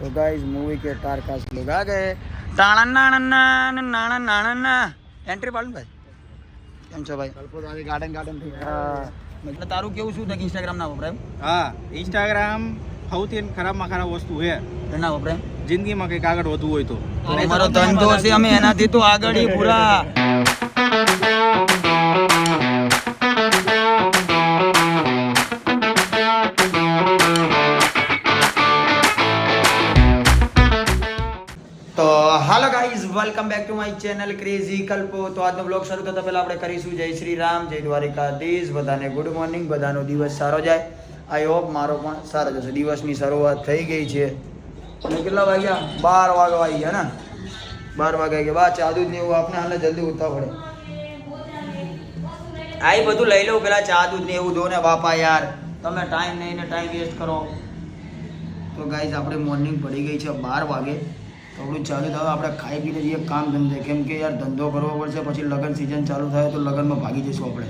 तो guys movie के टारकास्ट लोग आ गए एंट्री पाडू भाई કેમ છો ભાઈ કલ્પોદારી ગાર્ડન થી मतलब તારું કેવું શું કે ઇન્સ્ટાગ્રામ ના વપરાય હા ઇન્સ્ટાગ્રામ સૌથી ખરાબમાં ખરાબ વસ્તુ છે ના વપરાય જિંદગીમાં કંઈક આગળ વધવું હોય તો અમારો ધંધો છે અમે એનાથી તો આગળ પૂરા तो hello guys welcome back to my channel crazy Kalpo. तो आज ब्लॉग शुरू करता पहला આપણે કરીશું જય શ્રી રામ જય દ્વારિકાધીશ બધાને ગુડ મોર્નિંગ બધાનો દિવસ સારો જાય આઈ હોપ મારો પણ સારો જશે દિવસની શરૂઆત થઈ ગઈ છે અને કેટલા વાગ્યા 12 વાગવા આવી ગયા ને 12 વાગ્યા કે બા ચા દૂધ ને એવું આપણે હાલે જલ્દી ઉઠવા પડે આઈ બધું લઈ લઉં પેલા ચા દૂધ ને એવું દો ને બાપા યાર તમે ટાઈમ નહીં ને ટાઈમ વેસ્ટ કરો। તો ગાઈસ આપણે મોર્નિંગ પડી ગઈ છે 12 વાગે થોડું ચાલુ થાય આપણે ખાઈ પીને જઈએ કામ ધંધે કેમ કે યાર ધંધો કરવો પડશે પછી લગ્ન સિઝન ચાલુ થાય તો લગ્નમાં ભાગી જઈશું આપણે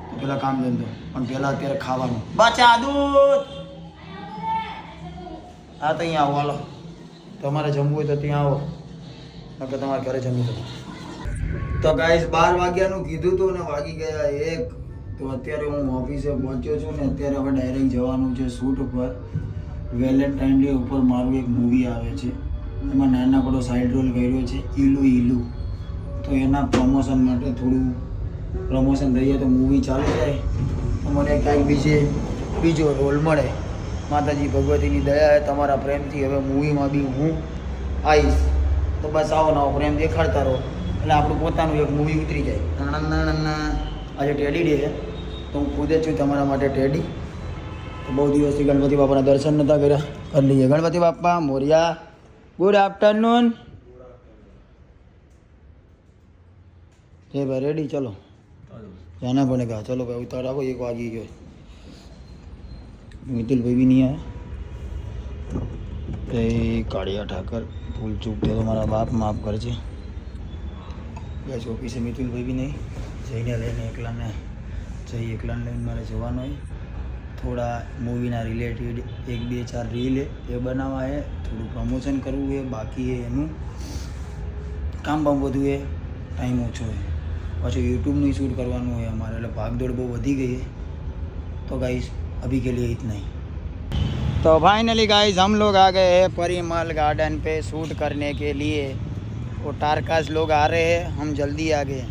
તો પેલા કામ ધંધો પણ પહેલાં અત્યારે ખાવાનું બચા દૂધ હા તો અહીંયા આવો હાલો તમારે જમવું હોય તો ત્યાં આવો નકર તમારે ઘરે જમવું તો ગાઈસ 12 વાગ્યાનું કીધું હતું ને વાગી ગયા 1 તો અત્યારે હું ઓફિસે પહોંચ્યો છું ને અત્યારે હવે ડાયરેક્ટ જવાનું છે શૂટ ઉપર વેલેન્ટાઇન ડે ઉપર મારું એક મૂવી આવે છે એમાં નાનકડો સાઈડ રોલ કર્યો છે ઈલુ તો એના પ્રમોશન માટે થોડું પ્રમોશન થઈએ તો મૂવી ચાલી જાય તો મને કાંઈક બીજો રોલ મળે માતાજી ભગવતીની દયા હે તમારા પ્રેમથી હવે મૂવીમાં બી હું આવીશ તો બસ આવો નવો પ્રેમ દેખાડતા રહો એટલે આપણું પોતાનું એક મૂવી ઉતરી જાય આજે ટેડી ડે છે તો હું ખુદ જ છું તમારા માટે ટેડી તો બહુ દિવસથી ગણપતિ બાપાના દર્શન નહોતા કર્યા કરી લઈએ ગણપતિ બાપા મોર્યા ગુડ આફ્ટરનૂન એ ભાઈ રેડી ચલો જાના પડેગા ચલો ભાઈ ઉતાર રાખો 1 વાગી ગયો મિતુલભાઈ બી નહીં આવ્યા એ કાળિયા ઠાકર ભૂલ ચૂક થયો તો મારા બાપ માફ કરજે બસ ઓફિસે મિતુલભાઈ બી નહીં જઈને લઈને એકલાને લઈને મારે જવાનું હોય થોડા મૂવીના રિલેટેડ 1-2-4 રીલ એ બનાવવા હે થોડું પ્રમોશન કરવું છે બાકી એનું કામ બામ બધું એ ટાઈમ ઓછો है પછી यूट्यूबનું શૂટ કરવાનું હોય અમારે એટલે ભાગદौड़ બહુ વધી गई है तो गाइस अभी के लिए इतना ही। तो फाइनली गाइस हम लोग आ गए हैं परिमल गार्डन पे शूट करने के लिए वो टारकास्ट लोग आ रहे हैं हम जल्दी आ गए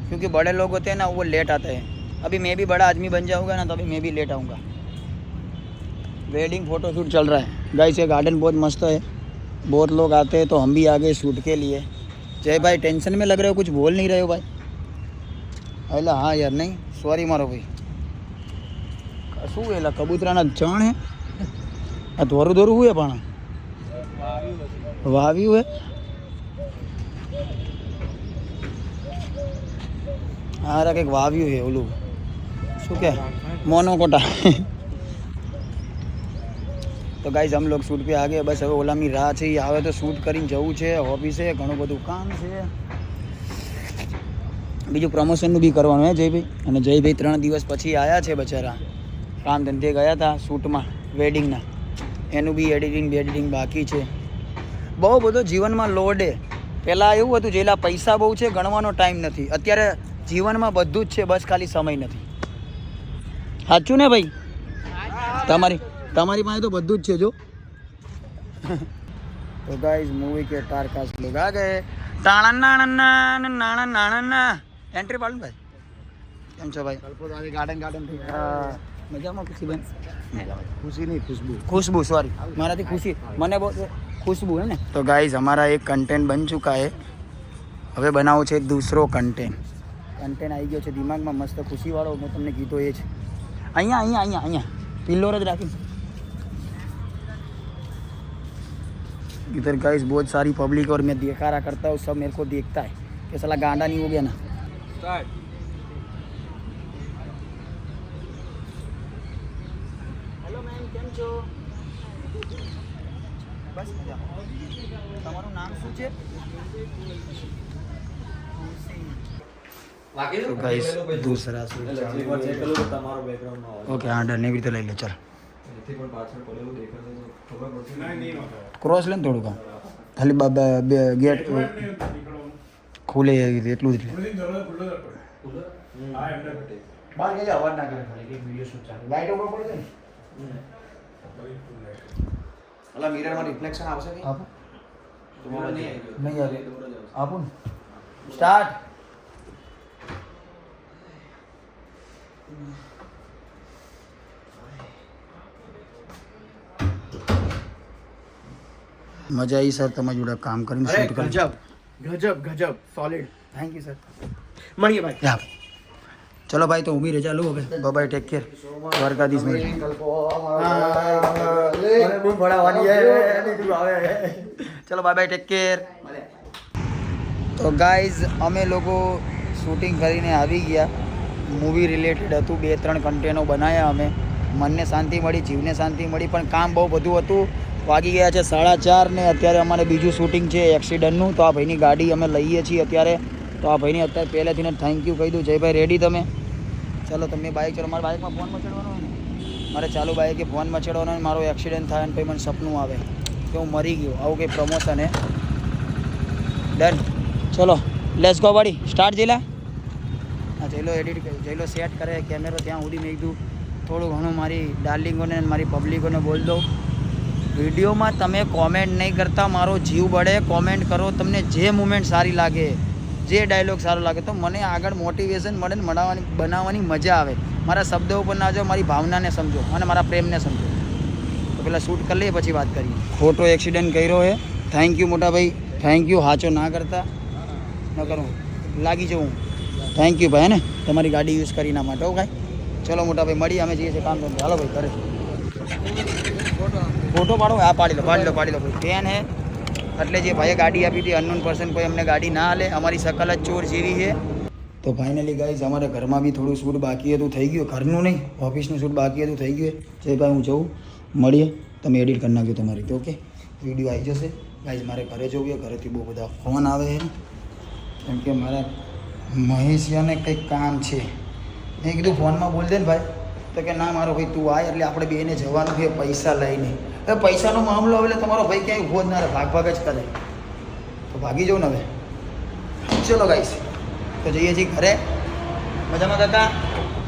क्योंकि बड़े लोग होते हैं ना वो लेट आते हैं अभी मैं भी बड़ा आदमी बन जाऊंगा ना तो अभी मैं भी लेट आऊँगा। वेडिंग फ़ोटो शूट चल रहा है गाइस ये गार्डन बहुत मस्त है बहुत लोग आते हैं तो हम भी आ गए शूट के लिए। जय भाई टेंशन में लग रहे हो कुछ बोल नहीं रहे हो भाई अला हाँ यार नहीं सॉरी मारो भाई શું એલા કબૂતરાના ચણ હે આ દોરું હોય પણ વાવ્યું હે આ કંઈક વાવ્યું છે ઓલું શું કે મોનોકોટા તો ગાઈઝ हम लोग शूट पे आ गए बस હવે ઓલાની રાહ છે એ આવે તો શૂટ કરીને જવું છે ઓફિસે ઘણું બધું કામ છે બીજું પ્રમોશનનું બી કરવાનું હે જયભાઈ અને જયભાઈ 3 દિવસ પછી આવ્યા છે બચારા કામ ધંધે ગયા હતા શૂટમાં વેડિંગના એનું બી એડિટિંગ બાકી છે બહુ બધો જીવનમાં લોડ છે પહેલાં એવું હતું જેલા પૈસા બહુ છે ગણવાનો ટાઈમ નથી અત્યારે જીવનમાં બધું જ છે બસ ખાલી સમય નથી સાચું ને ભાઈ તમારી પાસે તો બધું જ છે જો તો ગાઈઝ મૂવી કે टारकास्ट लोग आ गए एंट्री पाडू भाई કેમ છો ભાઈ કલ્પોદારી ગાર્ડન થી મજામાં ખુશીબેન खुशी नहीं खुशबू सॉरी माराथी खुशी મને બહુ खुशबू है ना। तो गाइज हमारा एक कंटेंट बन चुका है હવે બનાવો છે दूसरो कंटेंट આવી ગયો છે દિમાગમાં મસ્ત ખુશીવાળો મેં તમને કીધો એ જ અહીંયા પિલ્લોર જ રાખી इधर गाइस बहुत सारी पब्लिक और मैं देखा रहा करता हूँ सब मेरे को देखता है कि साला गांडा नहीं हो गया ना। हेलो मैम કેમ છો બસ મજા તમારું નામ શું છે तो गाइस दूसरा शूट ओके हाँ डन एवी तो ले लो चल ક્રોસ લે ને થોડુંક આમ. ખાલી ગેટ ખુલે એટલું જ લે. બહાર જજે, અવાજ ના કરે ખાલી કે વિડિયો શૂટ ચાલે. લાઈટ ઉપર પડશે ને અલા મિરરમાં રિફ્લેક્શન આવશે કે આપો નહીં આવે આપો ને સ્ટાર્ટ. મજા આવી સર તમારી જોડે કામ કરીને શૂટ કરી. ગજબ સોલિડ. Thank you sir. મળીએ ભાઈ. યા ચલો ભાઈ તો ઊભી રજા લો હવે. Bye bye, take care. Dwarkadhish ભાઈ. ચલો બાય બાય, ટેક કેર. તો ગાઈઝ અમે લોકો શૂટિંગ કરીને આવી ગયા. મૂવી રિલેટેડ હતું, 2-3 કન્ટેનો બનાવ્યા અમે. મનને શાંતિ મળી, જીવને શાંતિ મળી, પણ કામ બહુ બધું હતું. વાગી ગયા છે 4:30 ને અત્યારે અમારે બીજું શૂટિંગ છે એક્સિડન્ટનું. તો આ ભાઈની ગાડી અમે લઈએ છીએ અત્યારે. તો આ ભાઈને અત્યારે પહેલેથી થેન્ક યુ કહી દઉં. જયભાઈ રેડી તમે? ચાલો તમે બાઇક ચલો. મારા બાઇકમાં ફોનમાં ચડવાનો હોય ને, મારે ચાલુ બાઇકે ફોનમાં ચડવાનો હોય, મારો એક્સિડન્ટ થાય અને પછી મને સપનું આવે કે હું મરી ગયો. આવું કંઈ પ્રમોશન હે. ડન. ચલો લેટ્સ ગો બાડી. સ્ટાર્ટ જઈલા. હા જઈલો એડિટ કરી, જઈલો સેટ કરે કેમેરો ત્યાં સુધી. મેં કીધું થોડું ઘણું મારી ડાર્લિંગોને અને મારી પબ્લિકોને બોલ દઉં. વિડીયોમાં તમે કોમેન્ટ નહીં કરતા, મારો જીવ બળે. કોમેન્ટ કરો, તમને જે મુમેન્ટ સારી લાગે, જે ડાયલોગ સારો લાગે તો મને આગળ મોટિવેશન મળે ને બનાવવાની મજા આવે. મારા શબ્દો ઉપર ના જાઓ, મારી ભાવનાને સમજો અને મારા પ્રેમને સમજો. તો પહેલાં શૂટ કરી લઈએ પછી વાત કરીએ. ખોટો એક્સિડન્ટ કર્યો છે. થેન્ક યુ મોટા ભાઈ, થેન્ક યુ. હાચો ના કરતા ન કરું, લાગી જવું. થેન્ક યુ ભાઈ ને તમારી ગાડી યુઝ કરી ના માટે. ઓકે ચલો મોટા ભાઈ મળીએ, અમે જઈએ છીએ કામ ધંધો. હાલો ભાઈ કરે ફોટો પાડો. હા પાડી લો ભાઈ. પેન હે એટલે જે ભાઈએ ગાડી આપી હતી અનનોન પર્સન, કોઈ અમને ગાડી ના હાલે. અમારી શકલ જ ચોર જેવી છે. તો ફાઇનલી ગાઈઝ અમારે ઘરમાં બી થોડું શૂટ બાકી હતું, થઈ ગયું. ઘરનું નહીં, ઓફિસનું શૂટ બાકી હતું, થઈ ગયું. જય ભાઈ હું જઉં, મળીએ. તમે એડિટ કરી નાખજો તમારી તો. ઓકે વિડીયો આવી જશે ગાઈઝ. મારે ઘરે જવું છે. ઘરેથી બહુ બધા ફોન આવે છે કેમ કે મારા મહેશિયાને કંઈક કામ છે. મેં કીધું ફોનમાં બોલ દે ને ભાઈ. તો કે ના મારો ભાઈ તું આય એટલે આપણે બેને જવાનું છે પૈસા લઈને. હવે પૈસાનો મામલો આવે એટલે તમારો ભાઈ ક્યાંય ઊભો જ ના રહે, ભાગ જ કરે. તો ભાગી જાઉં ને હવે. ચલો ગાઈસ તો જઈએ છીએ ઘરે. મજામાં કાકા?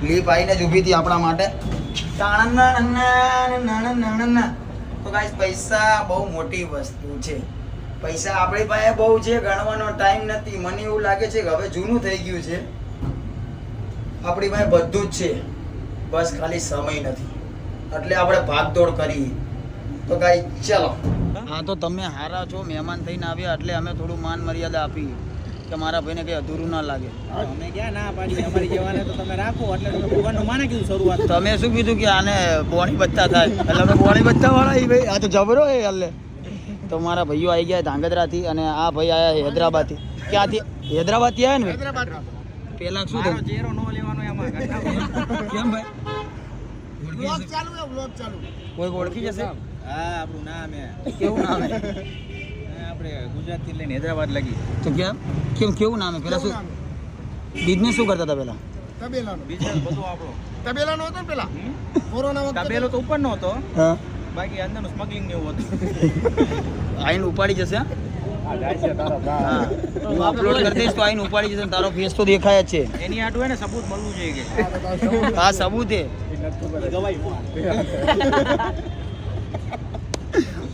લીપ આવીને જ ઊભી હતી આપણા માટે. તો ગાઈસ પૈસા બહુ મોટી વસ્તુ છે. પૈસા આપણી પાસે બહુ છે, ગણવાનો ટાઈમ નથી. મને એવું લાગે છે કે હવે જૂનું થઈ ગયું છે. આપણી પાસે બધું જ છે, બસ ખાલી સમય નથી. એટલે આપણે ભાગદોડ કરી. તો ગાઈ ચાલો. હા તો તમે હારા છો, મહેમાન થઈને આવ્યા એટલે અમે થોડું માન મર્યાદા આપી કે મારા ભાઈને કંઈ અધૂરું ના લાગે. અમે ક્યાં ના પાડી, અમારી જવાને તો તમે રાખો. એટલે તમે ભગવાનનું માને કીધું શરૂઆત. તમે શું કીધું કે આને બોણી બચ્ચા થાય એટલે અમે બોણી બચ્ચા વાળા ભાઈ. આ તો જબરો હે એટલે. તો મારા ભાઈઓ આવી ગયા ધાંગધ્રાથી અને આ ભાઈ આવ્યા હૈદરાબાદથી. ક્યાંથી? હૈદરાબાદથી આવ્યા ને પેલા શું થયું? ચહેરો ન લેવાનો એમાં. કેમ ભાઈ? વ્લોગ ચાલુ. કોઈ ઓળખી જશે? હા આપણું નામ હે. કેવું નામ હે? આપણે ગુજરાતથી લઈને હૈદરાબાદ લગી. તો કેવું નામ હે? પેલા શું બિઝનેસ શું કરતા હતા પેલા? તબેલાનો બિઝનેસ બધું આપણો. તબેલાનો હતો ને પેલા કોરોના વખતે. તબેલો તો ઉપર નો હતો, હા બાકી અંદરનું સ્મગલિંગ ને એવું હતું. આઈને ઉપાડી જશે. હા હું અપલોડ કરી દઈશ તો આઈને ઉપાડી જશે. તારો ફેસ તો દેખાય જ છે. એની આટું હે ને સબૂત મળવું જોઈએ કે હા સબૂત હે.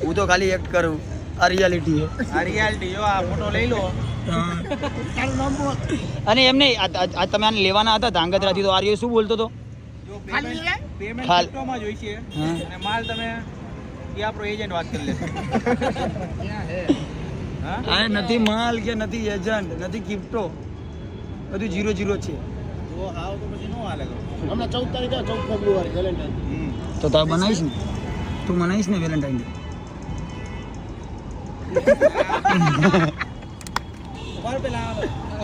હું તો ખાલી એક્ટ કરું. આ રિયાલિટી હે. આ રિયાલિટી. જો આ ફોટો લઈ લો. અને એમ નહીં આ તમે આને લેવાના હતા ધાંગધ્રાથી, તો આર્યો શું બોલતો હતો? જો ખાલી પેમેન્ટ ખાલી. ક્રિપ્ટોમાં જોઈ છે હા. અને માલ તમે એ આપણો એજન્ટ વાત કરી લેશે. હા આ નથી માલ કે નથી એજન્ટ, નથી ક્રિપ્ટો, બધું 0-0 છે. તો આવ તો પછી નો હાલે. હમણાં 14 તારીખે 14 ફેબ્રુઆરી વેલેન્ટાઇન. તો તાર બનાવીશ ને? તું બનાવીશ ને વેલેન્ટાઇન ડે? ઉપર પેલા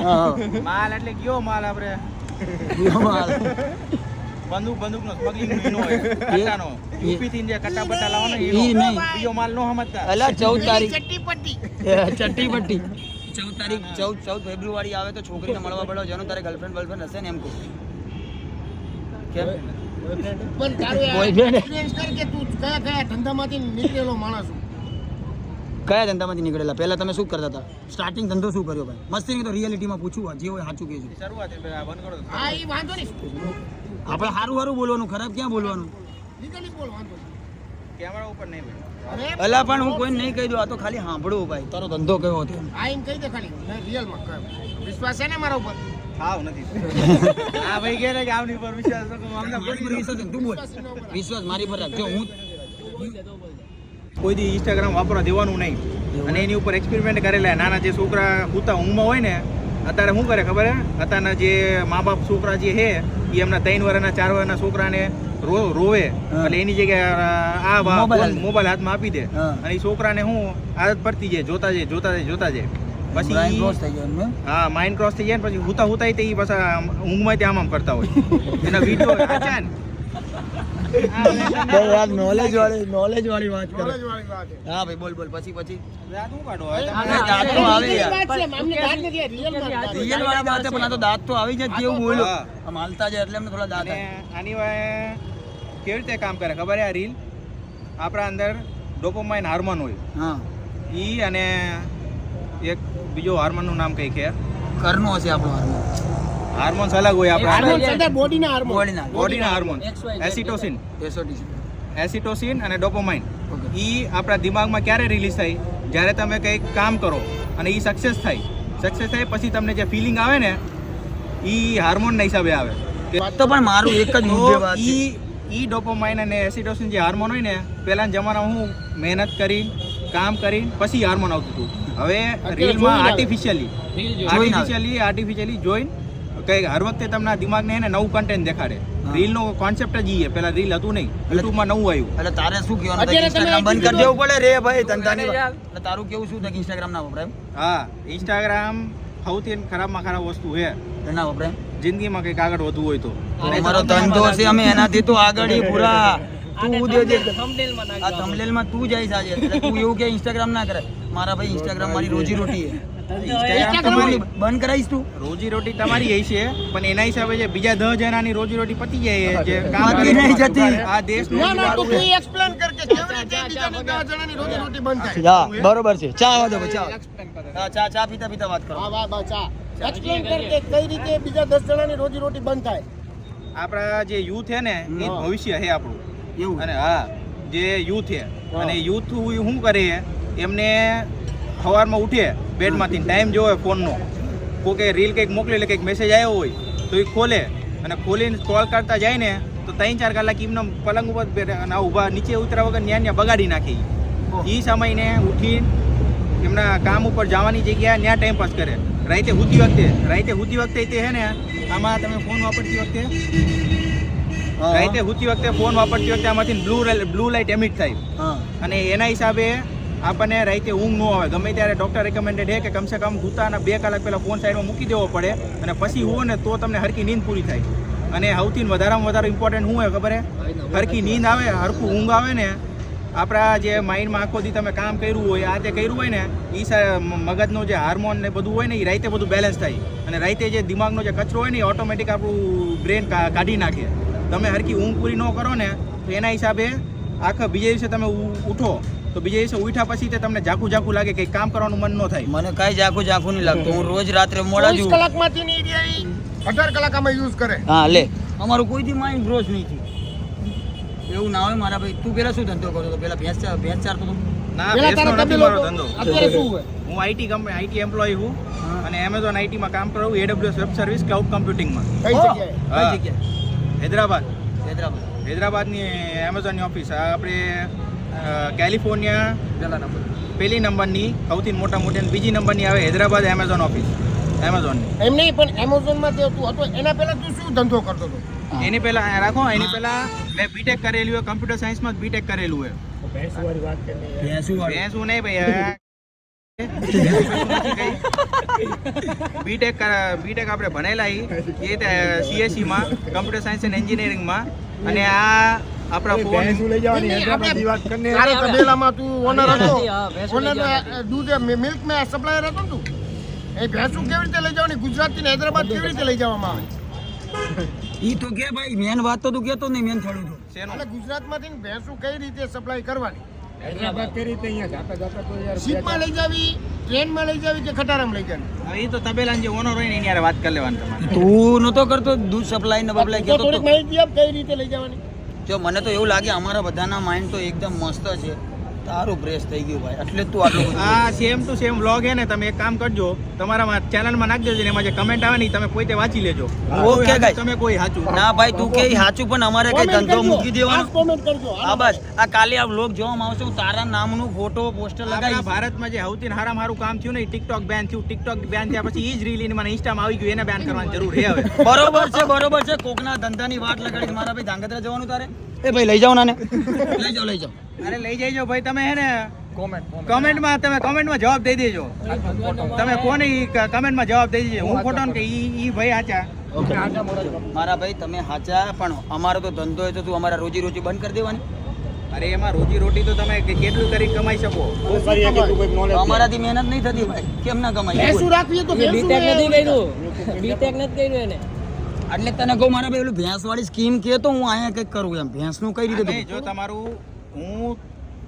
હા માલ એટલે કયો માલ આપણે માલ બંદૂક નો સ્મગલિંગ નો હોય કટ્ટાનો. યુપી થી જે કટ્ટા બટ્ટા લાવવાનો ઈ નહીં. બીજો માલ નો સમજતા. અલા 14 તારીખ ચટ્ટીપટ્ટી. ચટ્ટીપટ્ટી 14 તારીખ 14 ફેબ્રુઆરી આવે તો છોકરીને મળવા પડો જેનો તારે ગર્લફ્રેન્ડ હશે ને એમ કહું. કેમ પણ તારું Boyfriend? experience કર કે તું કયા ધંધામાંથી નીકળેલો માણસ છું. કયા ધંધામાંથી નીકળેલા પહેલા તમે શું કરતા હતા સ્ટાર્ટિંગ ધંધો શું કર્યો ભાઈ મસ્તી નહીં તો રિયાલિટીમાં પૂછવું જે હોય સાચું કહેજો શરૂઆત એટલે આ બંધ કરો તો. હા ઈ વાંધો નહીં આપણે સારું સારું બોલવાનું ખરાબ ક્યાં બોલવાનું લીગલી બોલ વાંધો નહીં. કેમેરા ઉપર નહીં ભાઈ. અરે અલા પણ હું કોઈ નહીં કહી દઉં આ તો ખાલી સાંભળવું ભાઈ તારો ધંધો કયો હતો એમ. આ એમ કહી દે ખાલી મેં રિયલમાં કહ્યું. વિશ્વાસ છે ને મારા ઉપર હાવ નથી. આ ભાઈ કહે ને કે આવની પર વિશ્વાસ તો અમને મારી પર વિશ્વાસ છે, તું બોલ વિશ્વાસ મારી પર રાખ જો હું કોઈ દી ઇન્સ્ટાગ્રામ વાપરવા દેવાનું નહીં અને એની ઉપર એક્સપેરિમેન્ટ કરેલા નાના જે છોકરા પૂતા ઊંઘમાં હોય ને અત્યારે શું કરે ખબર હે અત્યારના જે મા બાપ છોકરા જે છે એ એમના 3 વર્ષના 4 વર્ષના છોકરાને રોવે એટલે એની જગ્યાએ મોબાઈલ હાથમાં આપી દે હા. અને એ છોકરાને શું આદત પડતી જાય જોતા જાય Brain પછી cross થઈ ગયો એમ. હા માઇન્ડ ક્રોસ થઈ જાય ને પછી હુતા તે ઈ પાછા ઊંઘમાં ત્યાં આમ કરતા હોય એના વિડીયો આચાન નોલેજ વાળી વાત કરે knowledge વાળી વાત છે. હા ભાઈ બોલ પછી દાંત હું કાઢો આ દાંત તો આવે યાર. વાત છે, અમને દાંત નથી, રિયલમાં દાંત. રિયલ વાળી વાત છે પણ આ તો દાંત તો આવી જાય જેવું બોલ્યો હા. આમ હાલતા જાય એટલે એમને થોડા દાંત અને આવે. આની વાય કેવી રીતે કામ કરે ખબર છે આ રીલ આપણા અંદર ડોપામાઇન હાર્મોન હોય હા ઈ અને એક બીજો હાર્મોનનું નામ કઈ છે કરનો હશે આપણો હાર્મોન હાર્મોન્સ અલગ હોય આપણા હાર્મોન છે બોડીના હાર્મોન. બોડીના હાર્મોન એસિટોસિન અને ડોપામાઇન Okay. ઈ આપણા દિમાગમાં ક્યારે રિલીઝ થાય જ્યારે તમે કંઈક કામ કરો અને ઈ સક્સેસ થાય પછી તમને જે ફિલિંગ આવે ને ઈ હાર્મોનના હિસાબે આવે તો પણ મારું એક જ મુદ્દે વાત છે ઈ ડોપામાઇન અને એસિટોસિન જે હાર્મોન હોય ને પહેલાના જમાનામાં હું મહેનત કરી કામ કરી પછી હાર્મોન આવતું હતું હવે રીલમાં આર્ટિફિશિયલી જોઈન કઈ હર વખતે તમને દિમાગને હે ને નવું કન્ટેન્ટ દેખાડે હા. રીલનો કોન્સેપ્ટ જ ઈ છે પેલા રીલ હતું નહીં યુટ્યુબમાં નવું આવ્યું એટલે તારે શું કહેવાનું અત્યારે ઇન્સ્ટાગ્રામ તમે બંધ કરી દેવું પડે રે ભાઈ ધંધાની વાત. એટલે તારું કેવું શું થાય ઇન્સ્ટાગ્રામ ના વપરાય એમ? હા ઇન્સ્ટાગ્રામ સૌથી ખરાબમાં ખરાબ વસ્તુ છે એટલે ના વપરાય એમ? જિંદગીમાં કંઈક આગળ વધવું હોય તો અમારો ધંધો છે અમે એનાથી તો આગળ ઈ પૂરા તું દે આ થંબનેલમાં તું જાય આજે એટલે તું એવું કે ઇન્સ્ટાગ્રામ ના કરે મારા ભાઈ ઇન્સ્ટાગ્રામ મારી રોજી રોટી છે તમારી બંધ કરાવીશ તું રોજી રોટી તમારી એ છે પણ એના હિસાબે જે બીજા 10 જણાની રોજી રોટી પતી જાય જે કામ પતી નહીં જતી. આ દેશનું ના ના તું એક્સપ્લેન કર કે કેવી રીતે બીજાની 10 જણાની રોજી રોટી બંધ થાય. હા બરોબર છે ચા વાદો ચા હા ચા પીતા વાત કરો હા વાહ ચા એક્સપ્લેન કર કે કઈ રીતે બીજા 10 જણાની રોજી રોટી બંધ થાય. આપણા જે યુથ છે ને એ હા. ભવિષ્ય છે આપણું એવું અને હા જે યુથ છે હા. અને યુથ શું કરે એમને સવારમાં ઉઠે બેડમાંથી ટાઈમ જોવે ફોનનો કોઈ રીલ કંઈક મોકલે એટલે કંઈક મેસેજ આવ્યો હોય તો એ ખોલે અને ખોલીને સ્ક્રોલ કરતા જાય ને તો 3-4 કલાક એમને પલંગ ઉપર ઊભા નીચે ઉતરા વગર ન્યા બગાડી નાખે એ સમયને ઉઠીને એમના કામ ઉપર જવાની જગ્યા ત્યાં ટાઈમ પાસ કરે રાતે હુતી વખતે તે હે ને આમાં તમે ફોન વાપરતી વખતે ફોન વાપરતી વખતે આમાંથી બ્લુ લાઇટ એમિટ થાય હા અને એના હિસાબે આપણને રાતે ઊંઘ ન આવે ગમે ત્યારે ડૉક્ટર રેકમેન્ડેડ છે કે કમસે કમ સૂતાના 2 કલાક પહેલાં ફોન સાઈડમાં મૂકી દેવો પડે અને પછી હુવો ને તો તમને હરખી નીંદ પૂરી થાય અને સૌથી વધારેમાં વધારે ઇમ્પોર્ટન્ટ શું હોય ખબર હે હરખી નીંદ આવે હરખું ઊંઘ આવે ને આપણા જે માઇન્ડમાં આખો દી તમે કામ કર્યું હોય આ તે કર્યું હોય ને એ મગજનો જે હાર્મોન ને બધું હોય ને એ રાતે બધું બેલેન્સ થાય અને રાતે જે દિમાગનો જે કચરો હોય ને એ ઓટોમેટિક આપણું બ્રેન કાઢી નાખે તમે હરખી ઊંઘ પૂરી ન કરો ને તો એના હિસાબે આખા બીજા દિવસે તમે ઉઠો તો બીજા દિવસે ઉઠ્યા પછી તે તમને ઝાકું લાગે કે કામ કરવાનું મન ન થાય મને કાંઈ ઝાખું નહીં લાગતું હું રોજ રાત્રે મોડા 24 જુ કલાકમાંથી ની એરિયા 18 કલાક આમાં યુઝ કરે. હા લે અમારું કોઈથી માઇન્ડ ગ્રોથ નહીં થયું એવું ના હોય મારા ભાઈ તું પેલા શું ધંધો કરતો હતો પેલા ભેંસ ચારતો હતો ના પેલા ભેંસનો તારા નથી તબેલો મારો હતો. ધંધો અત્યારે શું હોય? હું આઈટી એમ્પ્લોય હું અને એમેઝોન આઈટીમાં કામ કરું AWS વેબ સર્વિસ ક્લાઉડ કમ્પ્યુટિંગમાં કઈ જગ્યાએ? કઈ જગ્યાએ હૈદરાબાદ હૈદરાબાદ હૈદરાબાદની એમેઝોનની ઓફિસ આપણે કેલિફોર્નિયા પહેલી નંબરની સૌથી મોટી અને બીજી નંબરની આવે હૈદરાબાદ એમેઝોન ઓફિસ એમેઝોનની એમ નહીં પણ એમેઝોનમાં જે તું હતો એના પહેલા તું શું ધંધો કરતો હતો? એની પહેલા મેં બીટેક કરેલું હોય કમ્પ્યુટર સાયન્સમાં બીટેક કરેલું હોય ભેંસું ભેંસું નહીં ભાઈ બીટેક આપણે ભણેલા એ CSE માં કમ્પ્યુટર સાયન્સ એન્ડ એન્જિનિયરિંગમાં અને આ આપણા ફોન તારા તબેલામાં તું ઓનર હતો. ઓનર દૂધ મિલ્ક મે સપ્લાયર હતો ને તું. એ ભેંસું કેવી રીતે લઈ જવાની ગુજરાતથી ને હૈદરાબાદ કેવી રીતે લઈ જવામાં આવે? ઈ તો કે ભાઈ મેન વાત તો તું કેતો નહીં, મેન થોડું તો શેનું? એટલે ગુજરાતમાંથી ને ભેંસું કઈ રીતે સપ્લાય કરવાની, હૈદરાબાદ કઈ રીતે અહીંયા જાતા જાતા તો યાર શીપમાં લઈ જાવી, ટ્રેનમાં લઈ જાવી કે ખટારામાં લઈ જાવી? હવે એ તો તબેલાના જે ઓનર હોય ને એની હારે વાત કરી લેવાની તમારે. તું નતો કરતો દૂધ સપ્લાય ને બબલાય તો કેતો થોડીક તો. માહિતી આપ કઈ રીતે લઈ જવાની. જો મને તો એવું લાગે અમારા બધાના માઇન્ડ તો એકદમ મસ્ત છે, તારું પ્રેસ થઈ ગયું ભાઈ, એટલે જ તું આટલું બધું આ સેમ ટુ સેમ વ્લોગ હે ને, તમે એક કામ કરજો, તમારા ચેનલમાં નાખી દેજો ને એમાં જે કમેન્ટ આવે ને ઈ તમે પોતે વાંચી લેજો. ઓકે કોઈ guys. તમે કોઈ સાચું ના ભાઈ તું કે ઈ સાચું, પણ અમારે કઈ Comment ધંધો કરજો. મૂકી દેવાનો. ખાસ comment કરજો. હા બસ આ કાલે આ વ્લોગ જોવામાં આવશે, હું તારા નામનું ફોટો પોસ્ટર આપણા લગાવીશ. ભારતમાં જે સૌથી હારામાં હારું કામ થયું ને ટિકટોક બેન થયું. ટિકટોક બેન થયા પછી ઈ જ રીલ મને ઇન્સ્ટામાં આવી ગયું, એને બેન કરવાની જરૂર છે હવે. બરોબર છે. કોકના ધંધાની વાટ લગાડી મારા ભાઈ ધાંગધ્રા જવાનું તારે. એ ભાઈ લઈ જાઓ નાને, લઈ જાઓ. અરે લઈ જઈજો ભાઈ, તમે હે ને કમેન્ટમાં જવાબ દઈ દેજો. તમે કોને કમેન્ટમાં જવાબ દઈ દેજો, હું ખોટો ને કે ઈ ભાઈ આચા. મારા ભાઈ તમે સાચા, પણ અમારો તો ધંધો હોય તો તું અમારા રોજી બંધ કરી દેવાની. અરે એમાં રોજી રોટી તો તમે કેટલું કરી કમાઈ શકો. કરી એક તું કોઈક knowledge તો અમારાથી મહેનત નહીં થતી ભાઈ, કેમ ના કમાઈ? ભેંસું રાખવી તો ભેંસું બીટેક લઈ નથી આવવી. કર્યું, બીટેક નથી કર્યું એને. એટલે તને કહું મારા ભાઈ, પેલું ભેંસ વાળી સ્કીમ કે તો હું અહીંયા કંઈક કરું એમ. ભેંસનું કઈ રીતે નહીં, જો તમારું હું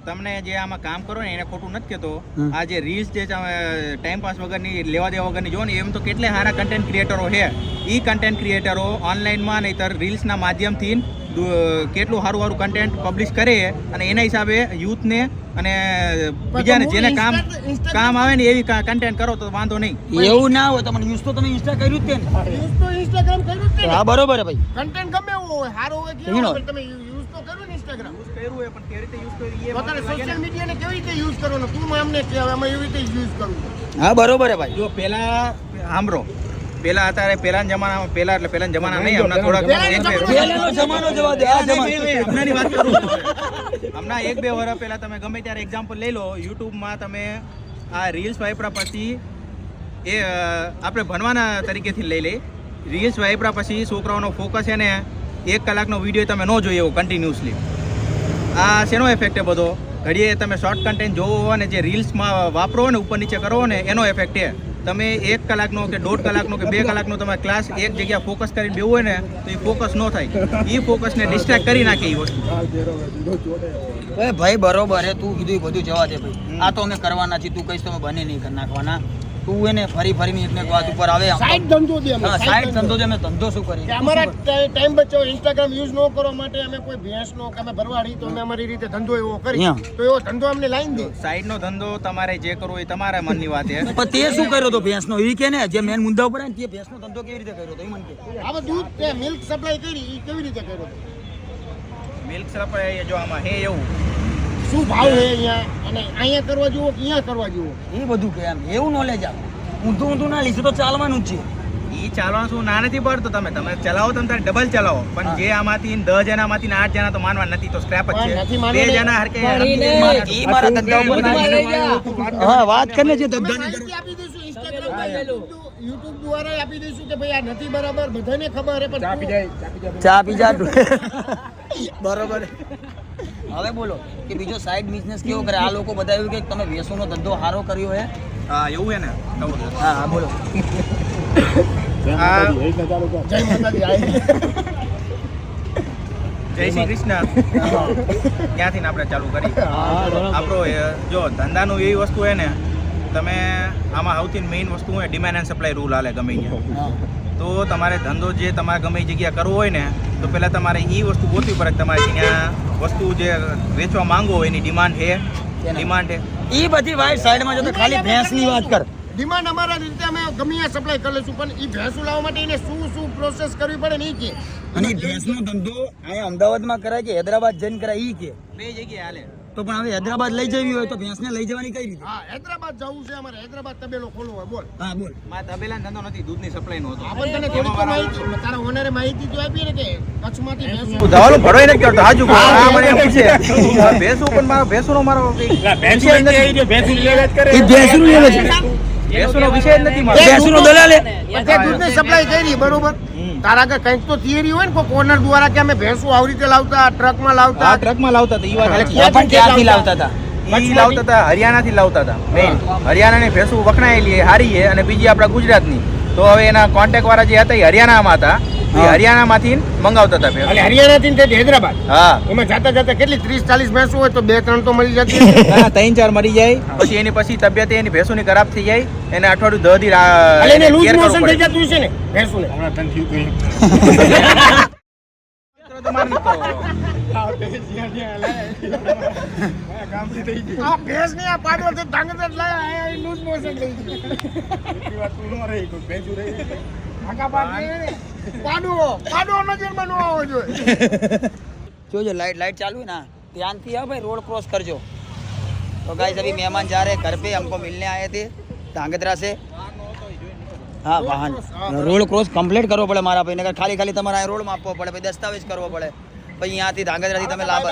તમને જે આમાં કામ કરો ને એને ખોટું નથી કહેતો. હમ. આ જે રીલ્સ જે ટાઈમ પાસ વગરની લેવા દેવા વગરની જો ને, એમ તો કેટલા સારા કન્ટેન્ટ ક્રિએટરો છે. એ કન્ટેન્ટ ક્રિએટરો ઓનલાઈનમાં નહીંતર રીલ્સના માધ્યમથી કેટલું સારું કન્ટેન્ટ પબ્લિશ કરે અને એના હિસાબે યુથને અને બીજાને જેને કામ આવે ને એવી કન્ટેન્ટ કરો તો વાંધો નહીં. એવું ના હોય તમને યુઝ તો તમે ઇન્સ્ટા કર્યું જ તે ને. Use તો Instagram કર્યું જ છે ને. હા બરોબર હે ભાઈ. Content ગમે એવું હોય, સારું હોય કે એનો. એવું હોય, તમે use તો કર્યું ને Instagram. યુઝ કર્યું હોય પણ કેવી રીતે યુઝ કર્યું એ પોતાને મને લાગે social ને. media ને કેવી રીતે use કરવાનો, તું અમને કહે, હવે અમે એવી રીતે use કરવું. હા બરોબર હે ભાઈ. જો પહેલાના જમાના નહીં, હમણાં થોડાક પહેલાનો જમાનો જવા દે, આ જમાનો. હમણાંની વાત કરું છું. હમણાં 1-2 વર્ષ પહેલા તમે ગમે ત્યારે એક્ઝામ્પલ લઈ લો, યુટ્યુબમાં તમે આ રીલ્સ વાપરા પછી એ આપણે ભણવાના તરીકેથી લઈ લઈએ. રીલ્સ વાપરા પછી છોકરાઓનો ફોકસ છે ને 1 કલાકનો વિડીયો તમે ન જોઈએ એવો કન્ટિન્યુઅસલી. આ શેનો ઇફેક્ટ છે બધો? ઘડીએ તમે શોર્ટ કન્ટેન્ટ જોવો હોય ને જે રીલ્સમાં વાપરો ને ઉપર નીચે કરો ને એનો ઇફેક્ટ છે. તમે 1 કલાકનો કે 1.5 કલાકનો કે 2 કલાકનો તમે ક્લાસ એક જગ્યા ફોકસ કરીને બેવું હોય ને તો એ ફોકસ ન થાય. એ ફોકસને ડિસ્ટ્રેક્ટ કરી નાખે એ વસ્તુ. એ ભાઈ બરોબર હે, તું કીધું એ બધું જવા દે ભાઈ. આ તો અમે કરવાના છીએ, તું કહીશ તો અમે બને નહીં કરી નાખવાના. તું એને ફરીને એક વાત ઉપર આવે. Side ધંધો દે અમે, હા side સાઈડ ધંધો. ધંધો છે, અમે ધંધો શું કરીએ? કે અમારા ટાઈમ બચાવો, Instagram use ન કરવા માટે અમે કોઈ ભેંસનો કે અમે ભરવાડી તો અમે અમારી રીતે ધંધો એવો કરી, હા. તો એવો ધંધો અમને લાઈન દે. સાઈડનો ધંધો તમારે જે કરવો એ તમારા મનની વાત છે. પણ તે શું કર્યો તો ભેંસનો? એ કે ને જે મેન મુદ્દા ઉપર આવે ને, તે ભેંસનો ધંધો કેવી રીતે કર્યો તો એ મને કે. હવે દૂધ તે મિલ્ક સપ્લાય કરી એ કેવી રીતે કર્યો હતો? મિલ્ક સપ્લાય જો આમાં હે એવું શું ભાવ છે અહીંયા, અને અહીંયા કરવા જેવો કે અહીંયા કરવા જેવો? એ બધું કે એમ એવું નોલેજ આવે. ઊંધું ના લીધું તો ચાલવાનું જ છે. ઈ ચાલવાનું શું ના નથી પડતું. તમે ચલાવો તમે તારે ડબલ ચલાવો, પણ જે આમાંથી 10 જણામાંથી 8 જણા તો માનવા નથી, તો સ્ક્રેપ જ પણ નથી છે. માનવા 2 જણા હરકે પણ ઈ ઈ મારા ધંધા ઉપર બધું લઈ જા. હા વાત કરીને જે અમે ધંધાની માહિતી આપી દઈશું Instagram પર, YouTube દ્વારા આપી દઈશું કે ભાઈ આ નથી બરાબર, બધાને ખબર છે, પણ ચાપી જાય ચા પી જા. બરોબર. હવે બોલો કે બીજો સાઈડ બિઝનેસ કેવો કરે? આ લોકો બધા એવું કે તમે વેસુનો ધંધો સારો કર્યો હે. હા એવું હે ને. હા હા બોલો. જય માતાજી, આય. જય શ્રી કૃષ્ણ. ક્યાંથી ને આપણે ચાલુ કરી? આપણો જો ધંધાનું એવી વસ્તુ હે ને, તમે આમાં સૌથી મેઇન વસ્તુ હોય ડિમાન્ડ એન્ડ સપ્લાય રૂલ હાલે ગમે ત્યાં. હા. તો તમારે ધંધો જે તમારે ગમે એ જગ્યા કરવો હોય ને, તો પહેલાં તમારે એ વસ્તુ ગોતવી પડે કે તમારે ત્યાં વસ્તુ જે વેચવા માંગો હોય એની ડિમાન્ડ છે. ઈ બધી વાઈટ સાઈડમાં જો તો ખાલી ભેંસની વાત કર. ડિમાન્ડ અમારા રીતે અમે ગમે ત્યાં સપ્લાય કરી લઈશું, પણ એ ભેંસું લાવવા માટે એને શું પ્રોસેસ કરવી પડે ને એ કે. અને ઈ ભેંસનો ધંધો અહીંયા અમદાવાદમાં કરાય કે હૈદરાબાદ જઈને કરાય ઈ કે. 2 જગ્યાએ હાલે. તો પણ હવે હૈદરાબાદ લઈ જવી હોય તો ભેંસને લઈ જવાની કઈ રીતે? હા, હૈદરાબાદ જવું છે અમારે, હૈદરાબાદ તબેલો ખોલવો હોય. બોલ. હા બોલ. મારા તબેલાનો ધંધો નથી, દૂધની સપ્લાયનો હતો. આપણને તને થોડીક તો માહિતી, તારા ઓનરે માહિતી તો આપી ને કે કચ્છમાંથી ભેંસું દવાનું ભરવાય નથી કરતો. હાજુ આ મને એમ પૂછે ભેંસું, પણ મારો ભેંસુનો મારો વિષય જ નથી. ઈ ભેંસનું લેવે છે. ભેંસુનો વિષય જ નથી મારો. ભેંસનો દલાલે. તે દૂધની સપ્લાય કરી બરોબર, તારા આગળ કંઈક તો થિયરી હોય ને કોઈ ઓનર દ્વારા કે અમે ભેંસું આવી રીતે લાવતા, ટ્રકમાં લાવતા. આ ટ્રકમાં લાવતા હતા. ઈ વાત એટલે સાચી. પણ ક્યાંથી લાવતા હતા? ઈ લાવતા હતા, હરિયાણાથી લાવતા હતા. મેઇન હરિયાણાની ભેંસું વખણાયેલી હારી છે, અને બીજી આપણા ગુજરાતની. તો હવે એના કોન્ટેક્ટ વાળા જે હતા એ હરિયાણામાં હતા, એ હરિયાણામાંથી મંગાવતા હતા ભેંસો. અને હરિયાણાથી તે હૈદરાબાદ હા એમાં જાતા જાતા કેટલી 30-40 ભેંસો હોય તો 2-3 તો મળી જતી હશે. હા 3-4 મરી જાય પછી એની તબિયત એની ભેંસોની ખરાબ થઈ જાય એને અઠવાડિયું 10 દી એટલે એને લૂઝ care કરવું મોશન થઈ પડે. જતું છે ને ભેંસોને. હમણાં તને થયું હતું આ ભેંસ ને આ પાડો છે ધાંગધ્રા લાયા આ લૂઝ મોશન થઈ ગયું એટલી વાત તું ન રહી કોઈ ભેંસું રહી આકા પાડ પાડો નજરમાં ન આવવો જોઈએ. જોજો लाइट चालू है ना, ध्यान से आओ भाई, रोड क्रॉस कर जो. तो गाइस अभी मेहमान जा रहे हैं घर पे, हमको मिलने आए थे ધાંગધ્રા से. हाँ वाहन रोड क्रॉस કમ્પ્લીટ કરવો પડે મારા ભાઈને, ખાલી તમારે આ રોડ માપવો પડે, પછી દસ્તાવેજ કરવો પડે, પછી અહીંયાથી ધાંગધ્રાથી તમે લાભ.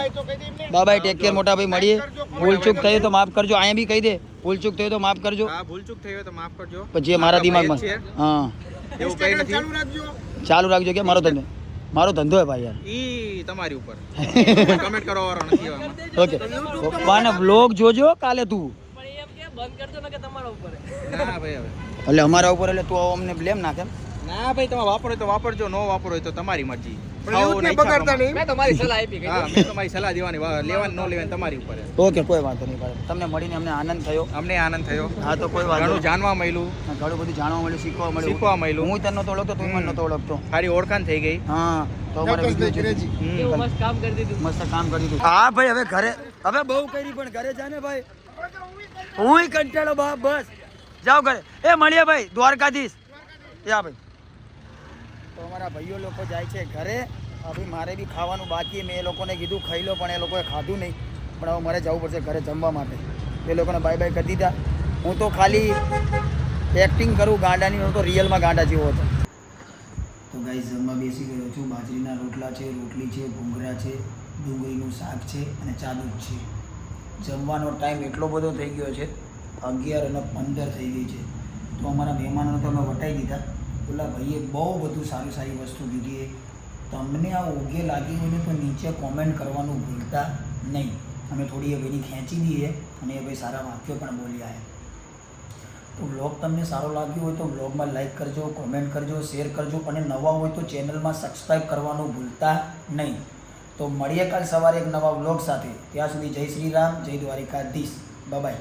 બાય ટેક કેર મોટા ભાઈ, મળીએ. ભૂલ ચૂક થઈ તો માફ કરજો, અહીંયા બી કહી દે ભૂલ ચૂક થઈ તો માફ કરજો. હા ભૂલ ચૂક થઈ હોય તો માફ કરજો. પછી મારા દિમાગમાં હા એવું કઈ નથી. ચાલુ રાખજો કે મારો ધંધો હે ભાઈ યાર. ઈ તમારી ઉપર કમેન્ટ કરવા વાળો નથી આમાં. ઓકે પપ્પાને વ્લોગ જોજો કાલે તું. પણ એમ કે બંધ કરજો ને કે તમારા ઉપર ના ભાઈ હવે એટલે અમારા ઉપર એટલે તું અમને બ્લેમ નાખે. ના ભાઈ તમે વાપરો તો વાપરજો, ન વાપરો હોય તો તમારી મરજી. પણ એવું જ નહીં, બગાડતા નહીં. મેં તમારી સલાહ આપી કે હા મેં તમારી સલાહ દેવાની લેવાની ન લેવાની તમારી ઉપર છે. ઓકે કોઈ વાંધો નહીં ભાઈ, તમને મળીને અમને આનંદ થયો. અમને આનંદ થયો, હા તો કોઈ વાંધો ઘણું નહીં. જાણવા મળ્યું, ઘણું બધું જાણવા મળ્યું, શીખવા શીખવા મળ્યું. હું તને નતો ઓળખતો, તું મને નતો ઓળખતો. સારી ઓળખાણ થઈ ગઈ. હા તો અમારે વિડીયો જોઈ. કેવું મસ્ત કામ કરી દીધું. મસ્ત કામ કરી દીધું. હા ભાઈ હવે ઘરે, હવે બહુ કરી પણ ઘરે જા ને ભાઈ, હું કંટાળો બાપ. બસ જાઓ ઘરે. એ મળીએ ભાઈ દ્વારકાધીશ. યા ભાઈ તો અમારા ભાઈઓ લોકો જાય છે ઘરે. હવે મારે બી ખાવાનું બાકી, મેં એ લોકોને કીધું ખાઈ લો, પણ એ લોકોએ ખાધું નહીં. પણ હવે મારે જવું પડશે ઘરે જમવા માટે. એ લોકોને બાય બાય કરી દીધા. હું તો ખાલી એક્ટિંગ કરું ગાંડાની, હું તો રિયલમાં ગાંડા જેવો હતો. તો ગાઈસ જમવા બેસી ગયો છું. બાજરીના રોટલા છે, રોટલી છે, ભૂંગળા છે, ડુંગળીનું શાક છે અને ચા દૂધ છે. જમવાનો ટાઈમ એટલો બધો થઈ ગયો છે, 11:15 થઈ ગઈ છે. તો અમારા મહેમાનોને તો અમે વટાઈ દીધા. ઓલા ભાઈએ બહુ બધું સારી વસ્તુ કીધી. તમને આ યોગ્ય લાગી હોય ને તો નીચે કોમેન્ટ કરવાનું ભૂલતા નહીં. અમે થોડી એ ભાઈની ખેંચી દઈએ અને એ ભાઈ સારા વાક્યો પણ બોલ્યા. તો બ્લોગ તમને સારો લાગ્યો હોય તો બ્લોગમાં લાઈક કરજો, કોમેન્ટ કરજો, શેર કરજો અને નવા હોય તો ચેનલમાં સબસ્ક્રાઈબ કરવાનું ભૂલતા નહીં. તો મળીએ કાલ સવારે એક નવા બ્લોગ સાથે. ત્યાં સુધી જય શ્રી રામ, જય દ્વારિકાધીશ. Bye bye.